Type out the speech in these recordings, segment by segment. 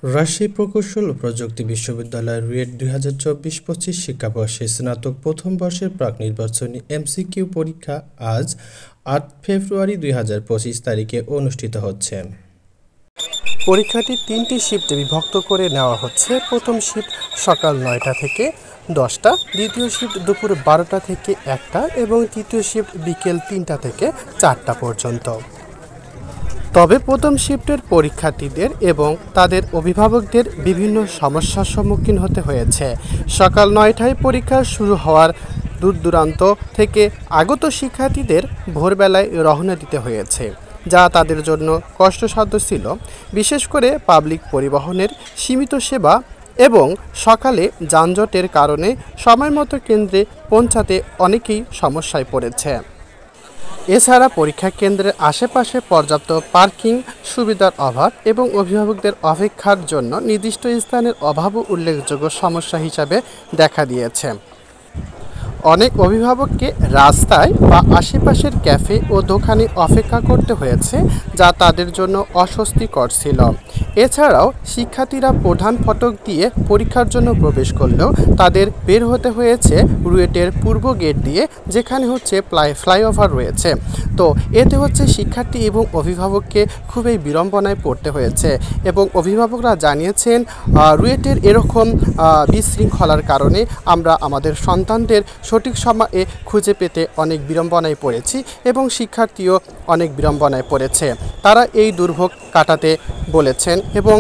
রাজশাহী প্রকৌশল ও প্রযুক্তি বিশ্ববিদ্যালয়ের রুয়েট ২০২৪-২৫ শিক্ষাবর্ষে স্নাতক প্রথম বর্ষের প্রাক-নির্বাচনী এমসিকিউ পরীক্ষা আজ ৮ ফেব্রুয়ারি ২০২৫ তারিখে অনুষ্ঠিত হচ্ছে। পরীক্ষাটি ৩টি শিফটে বিভক্ত করে নেওয়া হচ্ছে। প্রথম শিফট সকাল ৯টা থেকে ১০টা, দ্বিতীয় শিফট দুপুর ১২টা থেকে ১টা এবং তৃতীয় শিফট বিকেল ৩টা থেকে ৪টা পর্যন্ত। তবে প্রথম শিফটের পরীক্ষার্থীদের এবং তাদের অভিভাবকদের বিভিন্ন সমস্যার সম্মুখীন হতে হয়েছে। সকাল ৯টায় পরীক্ষা শুরু হওয়ার দূর দূরান্ত থেকে আগত শিক্ষার্থীদের ভোরবেলায় রওনা দিতে হয়েছে, যা তাদের জন্য কষ্টসাধ্য ছিল। বিশেষ করে পাবলিক পরিবহনের সীমিত সেবা এবং সকালে যানজটের কারণে সময়মতো কেন্দ্রে পৌঁছাতে অনেকেই সমস্যায় পড়েছে। এছাড়া পরীক্ষা কেন্দ্রের আশেপাশে পর্যাপ্ত পার্কিং সুবিধার অভাব এবং অভিভাবকদের অপেক্ষার জন্য নির্দিষ্ট স্থানের অভাবও উল্লেখযোগ্য সমস্যা হিসাবে দেখা দিয়েছে। অনেক অভিভাবককে রাস্তায় বা আশেপাশের ক্যাফে ও দোকানে অপেক্ষা করতে হয়েছে, যা তাদের জন্য অস্বস্তিকর ছিল। এছাড়াও শিক্ষার্থীরা প্রধান ফটক দিয়ে পরীক্ষার জন্য প্রবেশ করলেও তাদের বের হতে হয়েছে রুয়েটের পূর্ব গেট দিয়ে, যেখানে হচ্ছে ফ্লাইওভার রয়েছে। তো এতে হচ্ছে শিক্ষার্থী এবং অভিভাবককে খুবই বিড়ম্বনায় পড়তে হয়েছে এবং অভিভাবকরা জানিয়েছেন রুয়েটের এরকম বিশৃঙ্খলার কারণে আমরা আমাদের সন্তানদের সঠিক সময়ে খুঁজে পেতে অনেক বিড়ম্বনায় পড়েছি এবং শিক্ষার্থীও অনেক বিড়ম্বনায় পড়েছে। তারা এই দুর্ভোগ কাটাতে বলেছেন এবং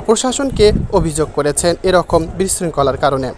প্রশাসনকে অভিযোগ করেছেন এরকম বিশৃঙ্খলার কারণে।